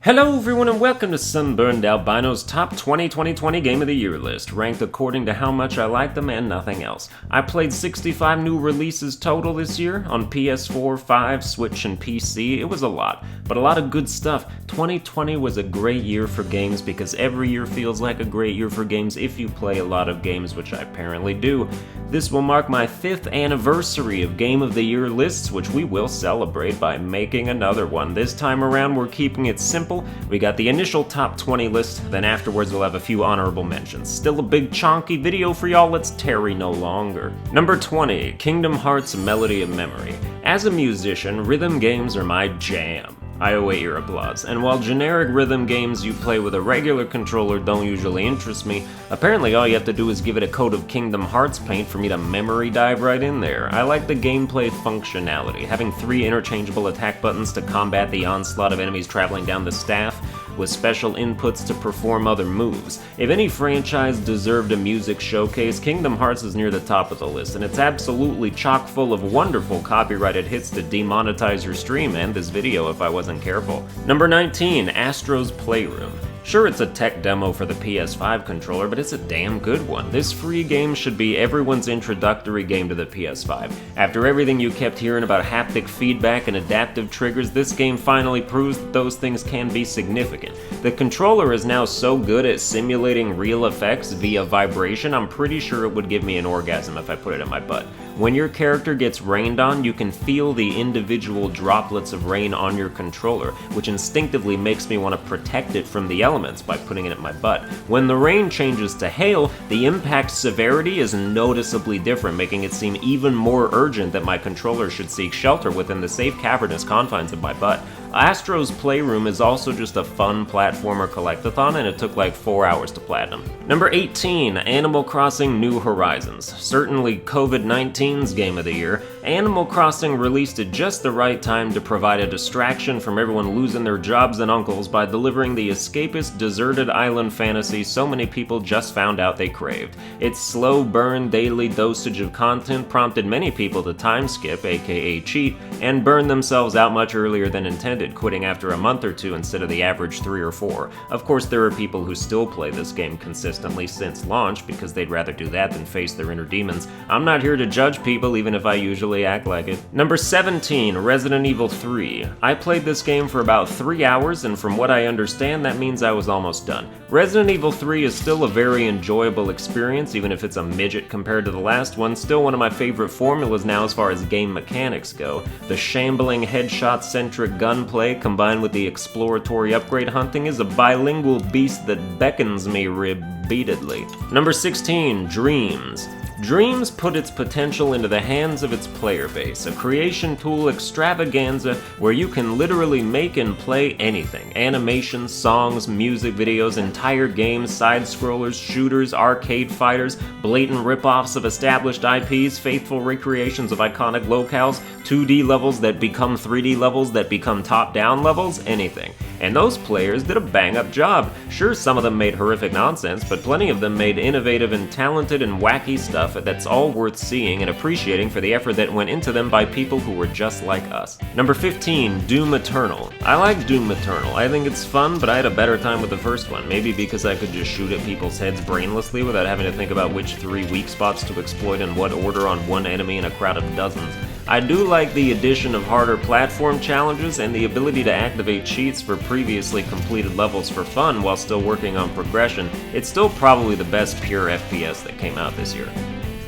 Hello everyone and welcome to Sunburned Albino's top 2020 Game of the Year list, ranked according to how much I like them and nothing else. I played 65 new releases total this year, on PS4, 5, Switch, and PC. It was a lot, but a lot of good stuff. 2020 was a great year for games because every year feels like a great year for games if you play a lot of games, which I apparently do. This will mark my 5th anniversary of Game of the Year lists, which we will celebrate by making another one. This time around we're keeping it simple. We got the initial top 20 list, then afterwards we'll have a few honorable mentions. Still a big chonky video for y'all, let's tarry no longer. Number 20, Kingdom Hearts Melody of Memory. As a musician, rhythm games are my jam. I await your applause. And while generic rhythm games you play with a regular controller don't usually interest me, apparently all you have to do is give it a coat of Kingdom Hearts paint for me to memory dive right in there. I like the gameplay functionality, having 3 interchangeable attack buttons to combat the onslaught of enemies traveling down the staff, with special inputs to perform other moves. If any franchise deserved a music showcase, Kingdom Hearts is near the top of the list, and it's absolutely chock full of wonderful copyrighted hits to demonetize your stream and this video if I wasn't careful. Number 19, Astros Playroom. Sure, it's a tech demo for the PS5 controller, but it's a damn good one. This free game should be everyone's introductory game to the PS5. After everything you kept hearing about haptic feedback and adaptive triggers, this game finally proves that those things can be significant. The controller is now so good at simulating real effects via vibration, I'm pretty sure it would give me an orgasm if I put it in my butt. When your character gets rained on, you can feel the individual droplets of rain on your controller, which instinctively makes me want to protect it from the elements by putting it in my butt. When the rain changes to hail, the impact severity is noticeably different, making it seem even more urgent that my controller should seek shelter within the safe cavernous confines of my butt. Astros Playroom is also just a fun platformer collectathon, and it took like 4 hours to platinum. Number 18, Animal Crossing New Horizons. Certainly COVID-19's game of the year, Animal Crossing released at just the right time to provide a distraction from everyone losing their jobs and uncles by delivering the escapist, deserted island fantasy so many people just found out they craved. Its slow burn daily dosage of content prompted many people to time skip, aka cheat, and burn themselves out much earlier than intended, quitting after a month or 2 instead of the average 3 or 4. Of course, there are people who still play this game consistently since launch because they'd rather do that than face their inner demons. I'm not here to judge people, even if I usually act like it. Number 17, Resident Evil 3. I played this game for about 3 hours, and from what I understand, that means I was almost done. Resident Evil 3 is still a very enjoyable experience, even if it's a midget compared to the last one. Still one of my favorite formulas now as far as game mechanics go. The shambling headshot-centric gunplay combined with the exploratory upgrade hunting is a bilingual beast that beckons me repeatedly. Number 16, Dreams. Dreams put its potential into the hands of its player base, a creation tool extravaganza where you can literally make and play anything. Animations, songs, music videos, entire games, side-scrollers, shooters, arcade fighters, blatant rip-offs of established IPs, faithful recreations of iconic locales, 2D levels that become 3D levels that become top-down levels, anything. And those players did a bang-up job. Sure, some of them made horrific nonsense, but plenty of them made innovative and talented and wacky stuff that's all worth seeing and appreciating for the effort that went into them by people who were just like us. Number 15, Doom Eternal. I like Doom Eternal. I think it's fun, but I had a better time with the first one. Maybe because I could just shoot at people's heads brainlessly without having to think about which 3 weak spots to exploit in what order on one enemy in a crowd of dozens. I do like the addition of harder platform challenges and the ability to activate cheats for previously completed levels for fun while still working on progression. It's still probably the best pure FPS that came out this year.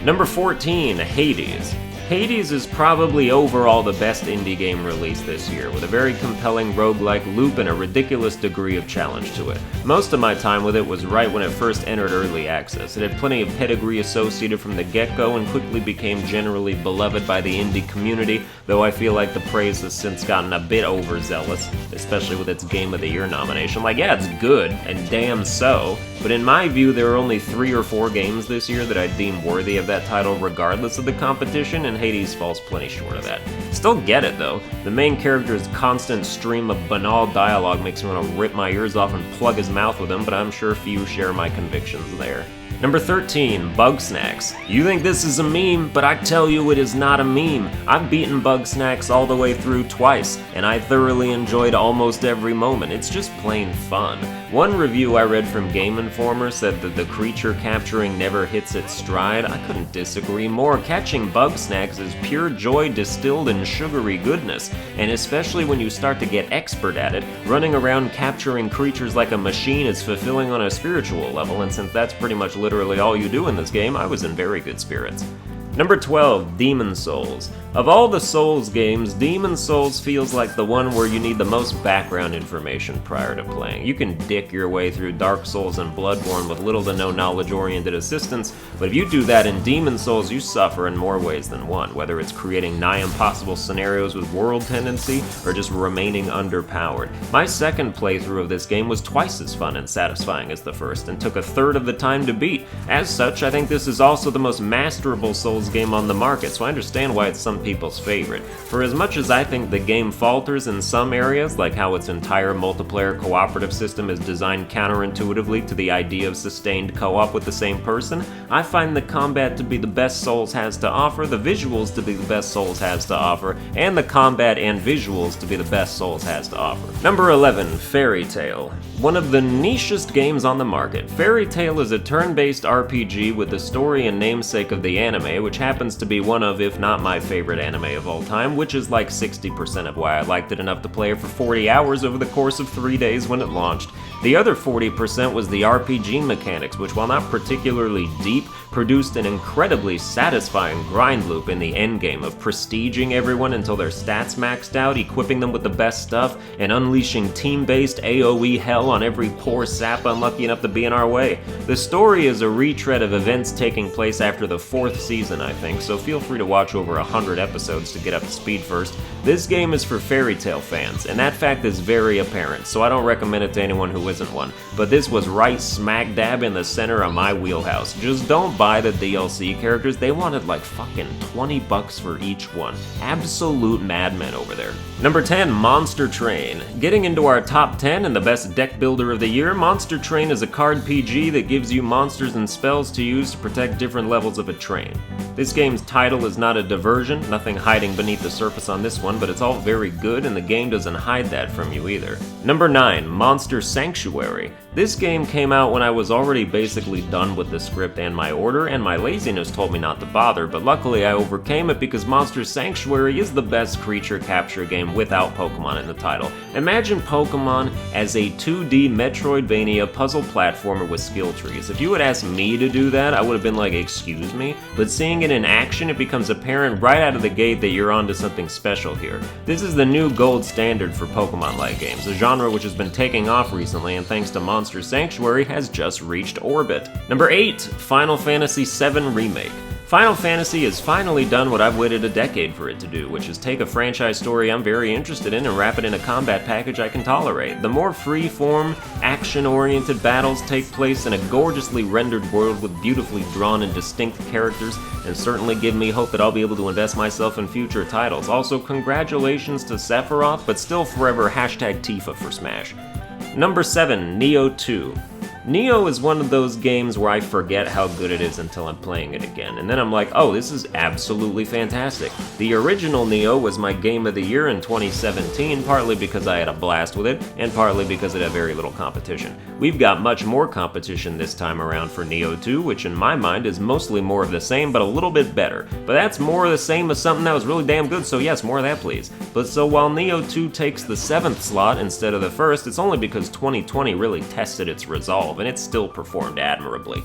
Number 14, Hades. Hades is probably overall the best indie game released this year, with a very compelling roguelike loop and a ridiculous degree of challenge to it. Most of my time with it was right when it first entered early access. It had plenty of pedigree associated from the get-go and quickly became generally beloved by the indie community, though I feel like the praise has since gotten a bit overzealous, especially with its Game of the Year nomination. Like, yeah, it's good, and damn so, but in my view there are only 3 or 4 games this year that I deem worthy of that title regardless of the competition, and Hades falls plenty short of that. Still get it though. The main character's constant stream of banal dialogue makes me want to rip my ears off and plug his mouth with them, but I'm sure few share my convictions there. Number 13, Bugsnax. You think this is a meme, but I tell you it is not a meme. I've beaten Bugsnax all the way through twice, and I thoroughly enjoyed almost every moment. It's just plain fun. One review I read from Game Informer said that the creature capturing never hits its stride. I couldn't disagree more. Catching Bugsnax is pure joy distilled in sugary goodness, and especially when you start to get expert at it, running around capturing creatures like a machine is fulfilling on a spiritual level, and since that's pretty much literally all you do in this game, I was in very good spirits. Number 12, Demon Souls. Of all the Souls games, Demon Souls feels like the one where you need the most background information prior to playing. You can dick your way through Dark Souls and Bloodborne with little to no knowledge-oriented assistance, but if you do that in Demon Souls, you suffer in more ways than one, whether it's creating nigh impossible scenarios with world tendency, or just remaining underpowered. My second playthrough of this game was twice as fun and satisfying as the first, and took a third of the time to beat. As such, I think this is also the most masterable Souls game on the market, so I understand why it's some people's favorite. For as much as I think the game falters in some areas, like how its entire multiplayer cooperative system is designed counterintuitively to the idea of sustained co-op with the same person, I find the combat to be the best Souls has to offer, the visuals to be the best Souls has to offer, and the combat and visuals to be the best Souls has to offer. Number 11, Fairy Tail. One of the nichest games on the market. Fairy Tail is a turn-based RPG with the story and namesake of the anime, which happens to be one of, if not my favorite anime of all time, which is like 60% of why I liked it enough to play it for 40 hours over the course of 3 days when it launched. The other 40% was the RPG mechanics, which while not particularly deep, produced an incredibly satisfying grind loop in the endgame of prestiging everyone until their stats maxed out, equipping them with the best stuff, and unleashing team-based AoE hell on every poor sap unlucky enough to be in our way. The story is a retread of events taking place after the 4th season, I think, so feel free to watch over 100 episodes to get up to speed first. This game is for Fairy Tail fans, and that fact is very apparent, so I don't recommend it to anyone who isn't one, but this was right smack dab in the center of my wheelhouse. Just don't buy the DLC characters, they wanted like fucking $20 for each one. Absolute madmen over there. Number 10, Monster Train. Getting into our top 10 and the best deck builder of the year, Monster Train is a card PG that gives you monsters and spells to use to protect different levels of a train. This game's title is not a diversion, nothing hiding beneath the surface on this one, but it's all very good and the game doesn't hide that from you either. Number 9, Monster Sanctuary. This game came out when I was already basically done with the script and my order, and my laziness told me not to bother, but luckily I overcame it because Monster Sanctuary is the best creature capture game without Pokemon in the title. Imagine Pokemon as a 2D Metroidvania puzzle platformer with skill trees. If you had asked me to do that, I would have been like, excuse me? But seeing it in action, it becomes apparent right out of the gate that you're onto something special here. This is the new gold standard for Pokemon-like games, a genre which has been taking off recently, and thanks to Monster Sanctuary has just reached orbit. Number 8, Final Fantasy VII Remake. Final Fantasy has finally done what I've waited a decade for it to do, which is take a franchise story I'm very interested in and wrap it in a combat package I can tolerate. The more free-form, action-oriented battles take place in a gorgeously rendered world with beautifully drawn and distinct characters, and certainly give me hope that I'll be able to invest myself in future titles. Also, congratulations to Sephiroth, but still forever hashtag Tifa for Smash. Number 7, Nioh II. Nioh is one of those games where I forget how good it is until I'm playing it again, and then I'm like, oh, this is absolutely fantastic. The original Nioh was my game of the year in 2017, partly because I had a blast with it, and partly because it had very little competition. We've got much more competition this time around for Nioh II, which in my mind is mostly more of the same, but a little bit better. But that's more of the same as something that was really damn good, so yes, more of that please. But so while Nioh II takes the 7th slot instead of the 1st, it's only because 2020 really tested its resolve, and it still performed admirably.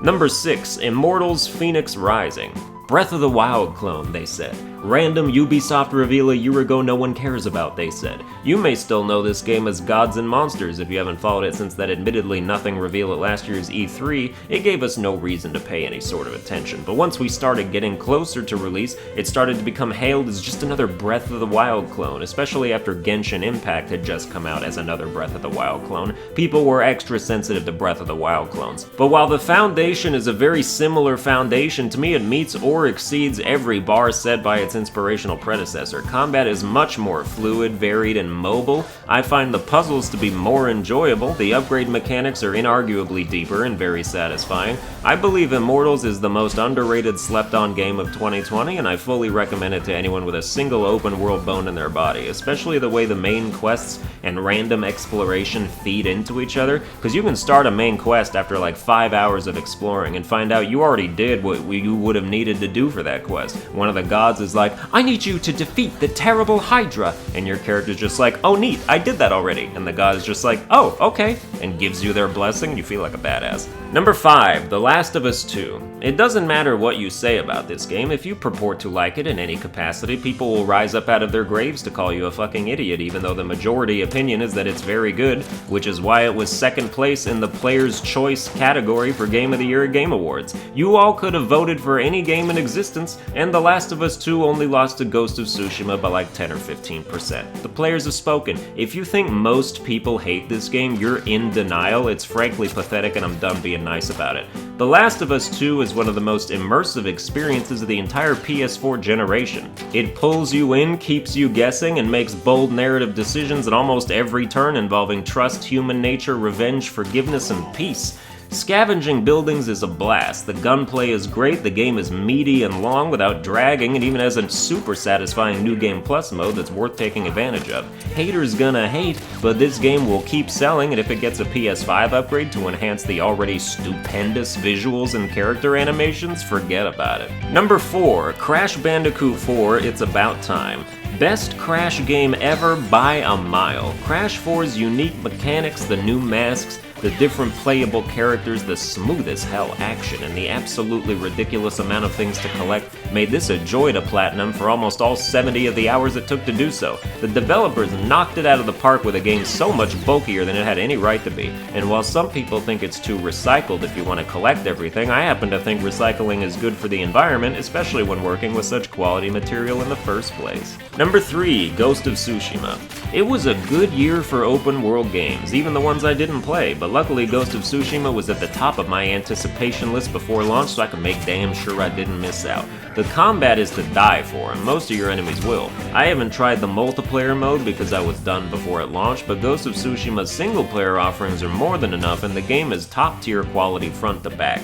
Number 6, Immortals Phoenix Rising. Breath of the Wild clone, they said. Random Ubisoft reveal a year ago no one cares about, they said. You may still know this game as Gods and Monsters if you haven't followed it since that admittedly nothing reveal at last year's E3. It gave us no reason to pay any sort of attention, but once we started getting closer to release, it started to become hailed as just another Breath of the Wild clone, especially after Genshin Impact had just come out as another Breath of the Wild clone. People were extra sensitive to Breath of the Wild clones. But while the foundation is a very similar foundation, to me it meets or exceeds every bar set by its inspirational predecessor. Combat is much more fluid, varied, and mobile. I find the puzzles to be more enjoyable. The upgrade mechanics are inarguably deeper and very satisfying. I believe Immortals is the most underrated slept-on game of 2020, and I fully recommend it to anyone with a single open-world bone in their body, especially the way the main quests and random exploration feed into each other, because you can start a main quest after like 5 hours of exploring and find out you already did what you would have needed to do for that quest. One of the gods is like, I need you to defeat the terrible Hydra, and your character's just like, oh neat, I did that already, and the god is just like, oh, okay, and gives you their blessing, and you feel like a badass. Number 5, The Last of Us 2. It doesn't matter what you say about this game, if you purport to like it in any capacity, people will rise up out of their graves to call you a fucking idiot, even though the majority opinion is that it's very good, which is why it was second place in the Player's Choice category for Game of the Year at Game Awards. You all could have voted for any game in existence, and The Last of Us 2 only lost to Ghost of Tsushima by like 10 or 15%. The players have spoken. If you think most people hate this game, you're in denial. It's frankly pathetic, and I'm done being nice about it. The Last of Us 2 is one of the most immersive experiences of the entire PS4 generation. It pulls you in, keeps you guessing, and makes bold narrative decisions at almost every turn involving trust, human nature, revenge, forgiveness, and peace. Scavenging buildings is a blast, the gunplay is great, the game is meaty and long without dragging, and even has a super satisfying New Game Plus mode that's worth taking advantage of. Haters gonna hate, but this game will keep selling, and if it gets a PS5 upgrade to enhance the already stupendous visuals and character animations, forget about it. Number 4, Crash Bandicoot 4, It's About Time. Best Crash game ever by a mile. Crash 4's unique mechanics, the new masks, the different playable characters, the smooth as hell action, and the absolutely ridiculous amount of things to collect made this a joy to platinum for almost all 70 of the hours it took to do so. The developers knocked it out of the park with a game so much bulkier than it had any right to be, and while some people think it's too recycled if you want to collect everything, I happen to think recycling is good for the environment, especially when working with such quality material in the first place. Number 3, Ghost of Tsushima. It was a good year for open world games, even the ones I didn't play, but luckily Ghost of Tsushima was at the top of my anticipation list before launch, so I could make damn sure I didn't miss out. The combat is to die for, and most of your enemies will. I haven't tried the multiplayer mode because I was done before it launched, but Ghost of Tsushima's single player offerings are more than enough, and the game is top tier quality front to back.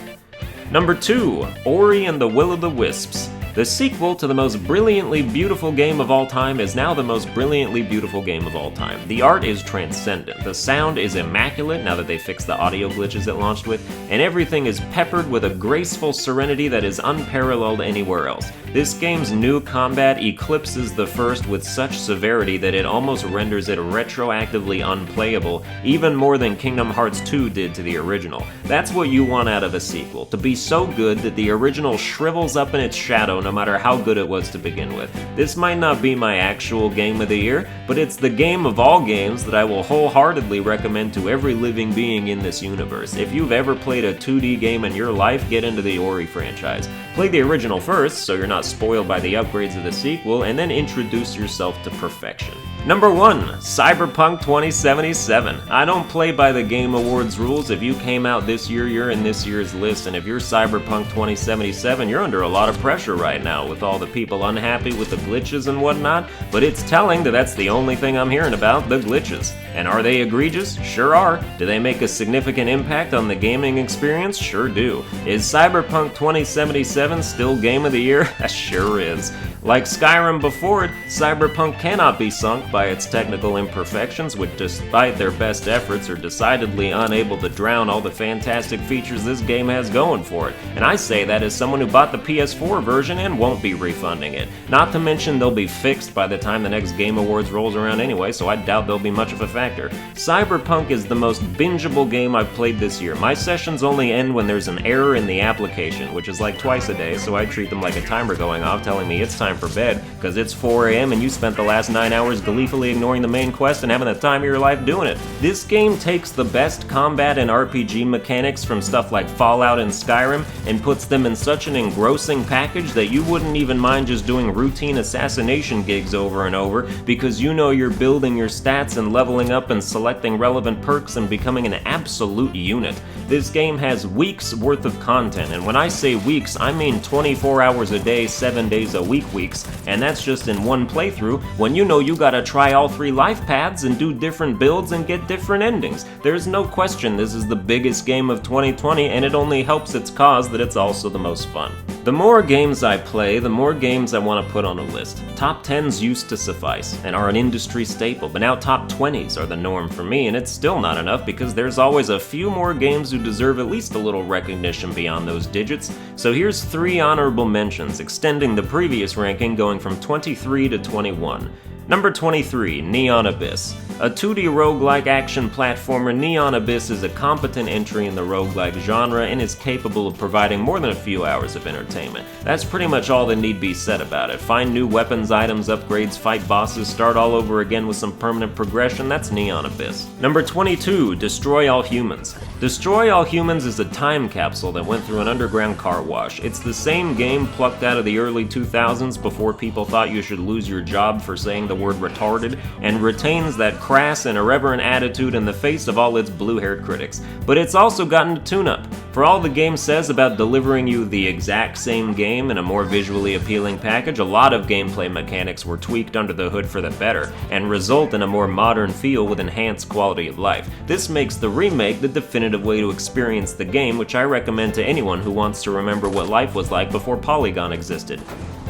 Number 2, Ori and the Will of the Wisps. The sequel to the most brilliantly beautiful game of all time is now the most brilliantly beautiful game of all time. The art is transcendent, the sound is immaculate now that they fixed the audio glitches it launched with, and everything is peppered with a graceful serenity that is unparalleled anywhere else. This game's new combat eclipses the first with such severity that it almost renders it retroactively unplayable, even more than Kingdom Hearts 2 did to the original. That's what you want out of a sequel, to be so good that the original shrivels up in its shadow no matter how good it was to begin with. This might not be my actual game of the year, but it's the game of all games that I will wholeheartedly recommend to every living being in this universe. If you've ever played a 2D game in your life, get into the Ori franchise. Play the original first, so you're not spoiled by the upgrades of the sequel, and then introduce yourself to perfection. Number 1, Cyberpunk 2077. I don't play by the Game Awards rules. If you came out this year, you're in this year's list, and if you're Cyberpunk 2077, you're under a lot of pressure right now with all the people unhappy with the glitches and whatnot, but it's telling that that's the only thing I'm hearing about, the glitches. And are they egregious? Sure are. Do they make a significant impact on the gaming experience? Sure do. Is Cyberpunk 2077 still Game of the Year? Sure is. Like Skyrim before it, Cyberpunk cannot be sunk by its technical imperfections, which despite their best efforts are decidedly unable to drown all the fantastic features this game has going for it. And I say that as someone who bought the PS4 version and won't be refunding it. Not to mention they'll be fixed by the time the next Game Awards rolls around anyway, so I doubt they'll be much of a factor. Cyberpunk is the most bingeable game I've played this year. My sessions only end when there's an error in the application, which is like twice a day, so I treat them like a timer going off telling me it's time for bed, because it's 4 a.m. and you spent the last 9 hours gleefully ignoring the main quest and having the time of your life doing it. This game takes the best combat and RPG mechanics from stuff like Fallout and Skyrim and puts them in such an engrossing package that you wouldn't even mind just doing routine assassination gigs over and over, because you know you're building your stats and leveling up and selecting relevant perks and becoming an absolute unit. This game has weeks worth of content, and when I say weeks, I mean 24 hours a day, 7 days a week weeks, and that's just in one playthrough, when you know you gotta try all 3 life paths and do different builds and get different endings. There's no question this is the biggest game of 2020, and it only helps its cause that it's also the most fun. The more games I play, the more games I want to put on a list. Top 10s used to suffice, and are an industry staple, but now top 20s are the norm for me, and it's still not enough because there's always a few more games who deserve at least a little recognition beyond those digits. So here's 3 honorable mentions, extending the previous ranking going from 23 to 21. Number 23, Neon Abyss. A 2D roguelike action platformer, Neon Abyss is a competent entry in the roguelike genre and is capable of providing more than a few hours of entertainment. That's pretty much all that need be said about it. Find new weapons, items, upgrades, fight bosses, start all over again with some permanent progression, that's Neon Abyss. Number 22, Destroy All Humans. Destroy All Humans is a time capsule that went through an underground car wash. It's the same game plucked out of the early 2000s before people thought you should lose your job for saying the word retarded, and retains that crass and irreverent attitude in the face of all its blue-haired critics. But it's also gotten a tune-up. For all the game says about delivering you the exact same game in a more visually appealing package, a lot of gameplay mechanics were tweaked under the hood for the better, and result in a more modern feel with enhanced quality of life. This makes the remake the definitive way to experience the game, which I recommend to anyone who wants to remember what life was like before Polygon existed.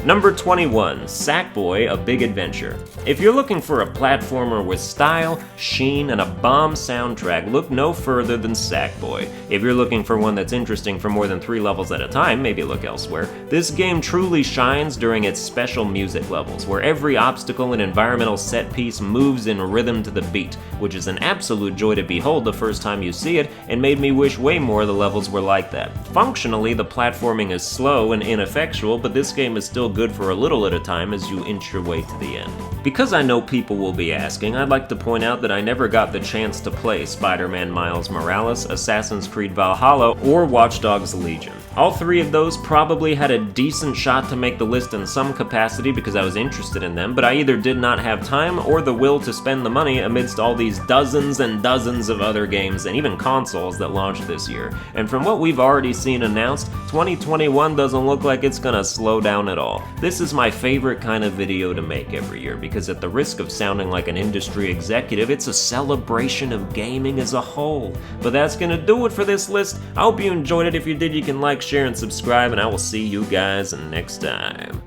Number 21, Sackboy: A Big Adventure. If you're looking for a platformer with style, sheen, and a bomb soundtrack, look no further than Sackboy. If you're looking for one that's interesting for more than 3 levels at a time, maybe look elsewhere. This game truly shines during its special music levels, where every obstacle and environmental set piece moves in rhythm to the beat, which is an absolute joy to behold the first time you see it, and made me wish way more of the levels were like that. Functionally, the platforming is slow and ineffectual, but this game is still good for a little at a time as you inch your way to the end. Because I know people will be asking, I'd like to point out that I never got the chance to play Spider-Man Miles Morales, Assassin's Creed Valhalla, or Watch Dogs Legion. All 3 of those probably had a decent shot to make the list in some capacity because I was interested in them, but I either did not have time or the will to spend the money amidst all these dozens and dozens of other games and even consoles that launched this year. And from what we've already seen announced, 2021 doesn't look like it's gonna slow down at all. This is my favorite kind of video to make every year because at the risk of sounding like an industry executive, it's a celebration of gaming as a whole. But that's gonna do it for this list. I hope you enjoyed it. If you did, you can like, share, and subscribe, and I will see you guys next time.